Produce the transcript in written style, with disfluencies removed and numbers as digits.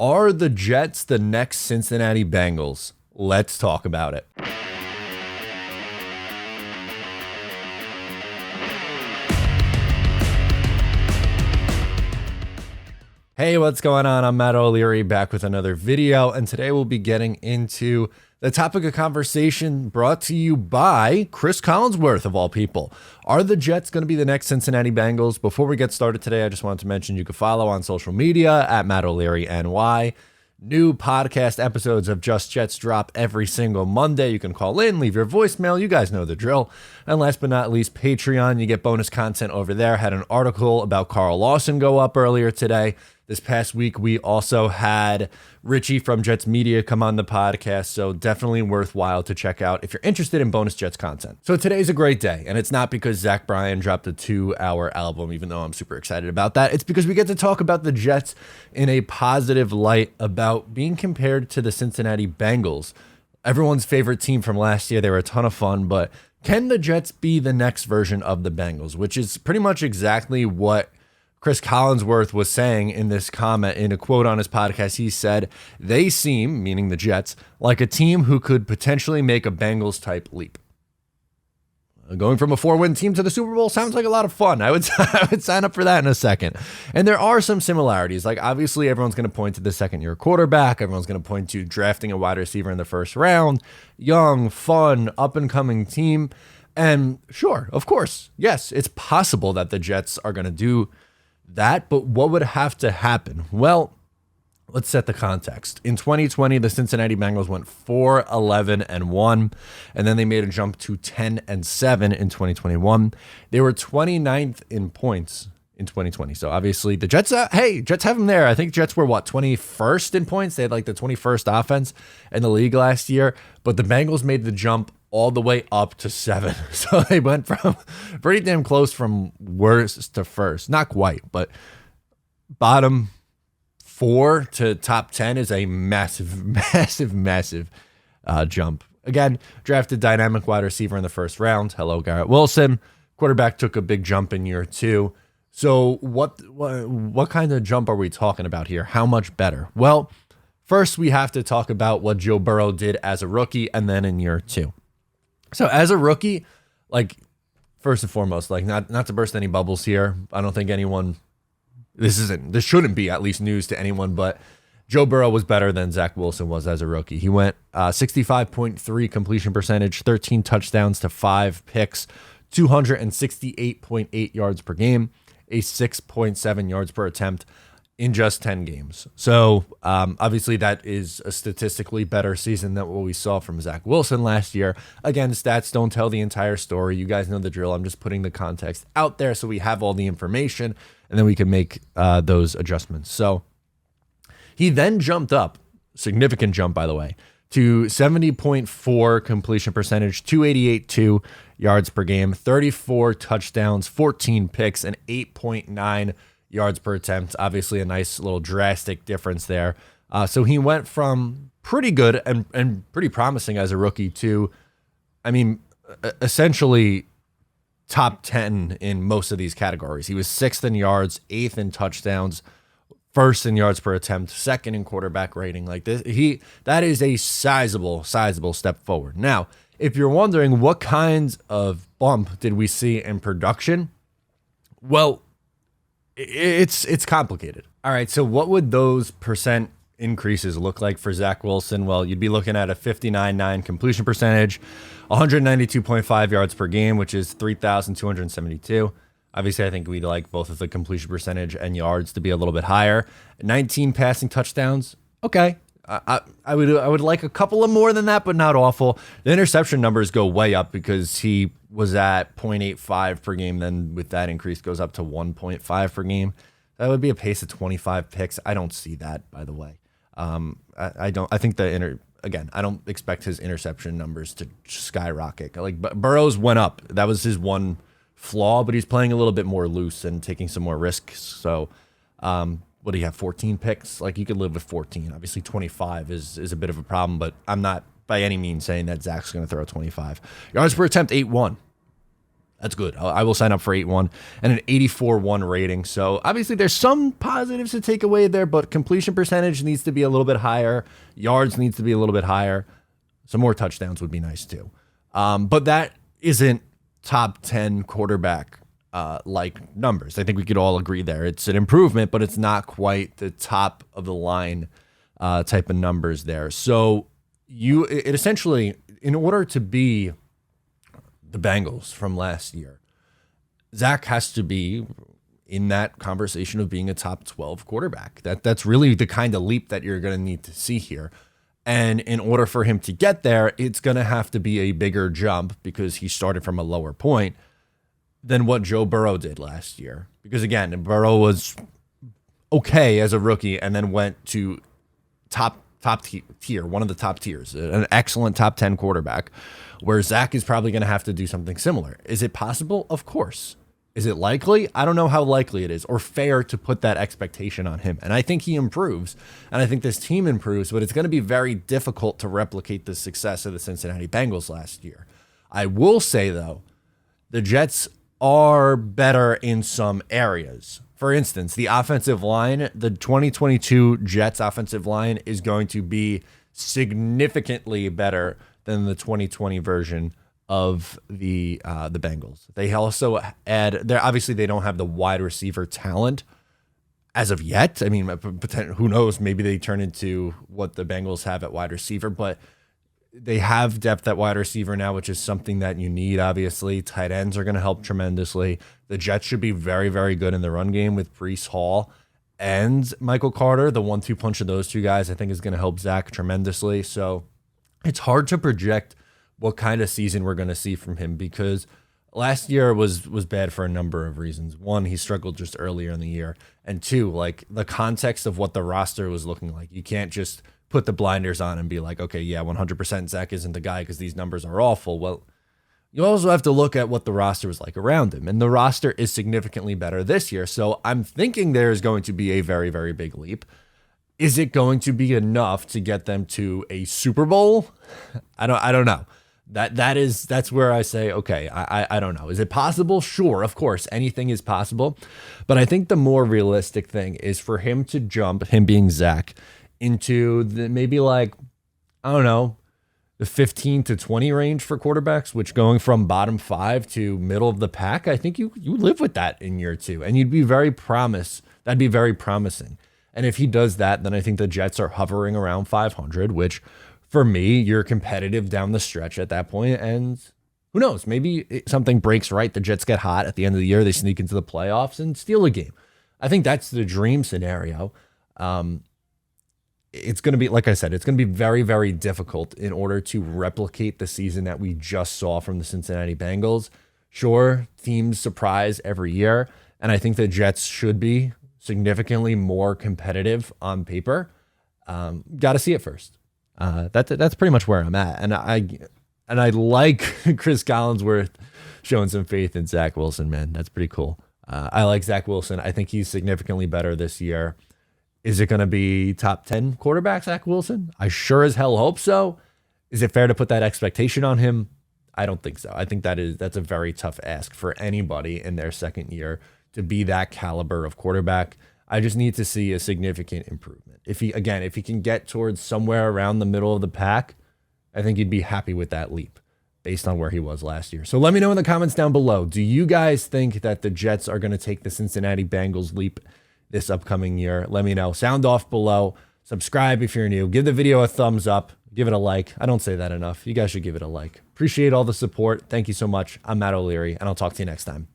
Are the Jets the next Cincinnati Bengals? Let's talk about it. Hey, what's going on? I'm Matt O'Leary back with another video, and today we'll be getting into the topic of conversation brought to you by Chris Collinsworth, of all people. Are the Jets going to be the next Cincinnati Bengals? Before we get started today, I just wanted to mention you can follow on social media at Matt O'Leary NY. New podcast episodes of Just Jets drop every single Monday. You can call in, leave your voicemail. You guys know the drill. And last but not least, Patreon. You get bonus content over there. Had an article about Carl Lawson go up earlier today. This past week, we also had Richie from Jets Media come on the podcast, so definitely worthwhile to check out if you're interested in bonus Jets content. So today's a great day, and it's not because Zach Bryan dropped a 2-hour album, even though I'm super excited about that. It's because we get to talk about the Jets in a positive light about being compared to the Cincinnati Bengals. Everyone's favorite team from last year. They were a ton of fun, but can the Jets be the next version of the Bengals, which is pretty much exactly what Chris Collinsworth was saying in this comment. In a quote on his podcast, he said, "They seem," meaning the Jets, "like a team who could potentially make a Bengals-type leap." Going from a 4-win team to the Super Bowl sounds like a lot of fun. I would sign up for that in a second. And there are some similarities. Like, obviously, everyone's going to point to the second-year quarterback. Everyone's going to point to drafting a wide receiver in the first round. Young, fun, up-and-coming team. And sure, of course, yes, it's possible that the Jets are going to do that, but what would have to happen? Well, let's set the context. In 2020, the Cincinnati Bengals went 4-11-1, and then they made a jump to 10-7 in 2021. They were 29th in points in 2020. So obviously the Jets, Jets have them there. I think Jets were 21st in points. They had like the 21st offense in the league last year, but the Bengals made the jump all the way up to 7. So they went from pretty damn close from worst to first. Not quite, but bottom 4 to top 10 is a massive, massive jump. Again, drafted dynamic wide receiver in the first round. Hello, Garrett Wilson. Quarterback took a big jump in year 2. So what kind of jump are we talking about here? How much better? Well, first we have to talk about what Joe Burrow did as a rookie and then in year 2. So as a rookie, like, first and foremost, like, not to burst any bubbles here. I don't think anyone, this shouldn't be at least news to anyone, but Joe Burrow was better than Zach Wilson was as a rookie. He went 65.3 completion percentage, 13 touchdowns to 5 picks, 268.8 yards per game, a 6.7 yards per attempt in just 10 games. So obviously that is a statistically better season than what we saw from Zach Wilson last year. Again, stats don't tell the entire story. You guys know the drill. I'm just putting the context out there so we have all the information and then we can make those adjustments. So he then jumped up, significant jump by the way, to 70.4 completion percentage, 288.2 yards per game, 34 touchdowns, 14 picks, and 8.9 yards per attempt. Obviously a nice little drastic difference there. So he went from pretty good and pretty promising as a rookie to, I mean, essentially top 10 in most of these categories. He was 6th in yards, 8th in touchdowns, 1st in yards per attempt, 2nd in quarterback rating. Like this, that is a sizable step forward. Now, if you're wondering what kinds of bump did we see in production, well, it's complicated. All right, so what would those percent increases look like for Zach Wilson? Well, you'd be looking at a 59.9 completion percentage, 192.5 yards per game, which is 3,272. Obviously, I think we'd like both of the completion percentage and yards to be a little bit higher. 19 passing touchdowns. Okay. I would like a couple of more than that, but not awful. The interception numbers go way up because he was at 0.85 per game. Then with that increase goes up to 1.5 per game. That would be a pace of 25 picks. I don't see that, by the way. I don't. I think I don't expect his interception numbers to skyrocket. Like Burrow's went up. That was his one flaw, but he's playing a little bit more loose and taking some more risks. So, what do you have, 14 picks? Like, you could live with 14. Obviously, 25 is a bit of a problem, but I'm not by any means saying that Zach's going to throw 25. Yards per attempt, 8.1. That's good. I will sign up for 8-1 and an 84-1 rating. So obviously there's some positives to take away there, but completion percentage needs to be a little bit higher. Yards needs to be a little bit higher. Some more touchdowns would be nice too. But that isn't top 10 quarterback like numbers. I think we could all agree there. It's an improvement, but it's not quite the top of the line type of numbers there. So it essentially, in order to be the Bengals from last year, Zach has to be in that conversation of being a top 12 quarterback. That's really the kind of leap that you're going to need to see here. And in order for him to get there, it's going to have to be a bigger jump because he started from a lower point than what Joe Burrow did last year. Because again, Burrow was okay as a rookie and then went to top tier, one of the top tiers, an excellent top 10 quarterback, where Zach is probably going to have to do something similar. Is it possible? Of course. Is it likely? I don't know how likely it is or fair to put that expectation on him. And I think he improves, and I think this team improves, but it's going to be very difficult to replicate the success of the Cincinnati Bengals last year. I will say, though, the Jets are better in some areas. For instance, the offensive line, the 2022 Jets offensive line is going to be significantly better than the 2020 version of the Bengals. They also obviously they don't have the wide receiver talent as of yet. I mean, who knows? Maybe they turn into what the Bengals have at wide receiver, but they have depth at wide receiver now, which is something that you need, obviously. Tight ends are going to help tremendously. The Jets should be very, very good in the run game with Breece Hall and Michael Carter. The 1-2 punch of those two guys, I think, is going to help Zach tremendously. So it's hard to project what kind of season we're going to see from him because last year was bad for a number of reasons. One, he struggled just earlier in the year. And two, like the context of what the roster was looking like. You can't just put the blinders on and be like, okay, yeah, 100% Zach isn't the guy because these numbers are awful. Well, you also have to look at what the roster was like around him. And the roster is significantly better this year. So I'm thinking there's going to be a very, very big leap. Is it going to be enough to get them to a Super Bowl? I don't know. That's where I say, okay, I don't know. Is it possible? Sure, of course, anything is possible. But I think the more realistic thing is for him to jump, him being Zach, into maybe like, I don't know, the 15 to 20 range for quarterbacks, which going from bottom 5 to middle of the pack, I think you live with that in year 2. And you'd be that'd be very promising. And if he does that, then I think the Jets are hovering around 500, which for me, you're competitive down the stretch at that point. And who knows, maybe something breaks right. The Jets get hot at the end of the year. They sneak into the playoffs and steal a game. I think that's the dream scenario. It's going to be, like I said, it's going to be very, very difficult in order to replicate the season that we just saw from the Cincinnati Bengals. Sure, teams surprise every year, and I think the Jets should be significantly more competitive on paper. Got to see it first. That's pretty much where I'm at, and I like Chris Collinsworth showing some faith in Zach Wilson. Man, that's pretty cool. I like Zach Wilson. I think he's significantly better this year. Is it going to be top 10 quarterback, Zach Wilson? I sure as hell hope so. Is it fair to put that expectation on him? I don't think so. I think that's a very tough ask for anybody in their second year to be that caliber of quarterback. I just need to see a significant improvement. If he can get towards somewhere around the middle of the pack, I think you'd be happy with that leap based on where he was last year. So let me know in the comments down below. Do you guys think that the Jets are going to take the Cincinnati Bengals leap this upcoming year? Let me know. Sound off below. Subscribe if you're new. Give the video a thumbs up. Give it a like. I don't say that enough. You guys should give it a like. Appreciate all the support. Thank you so much. I'm Matt O'Leary, and I'll talk to you next time.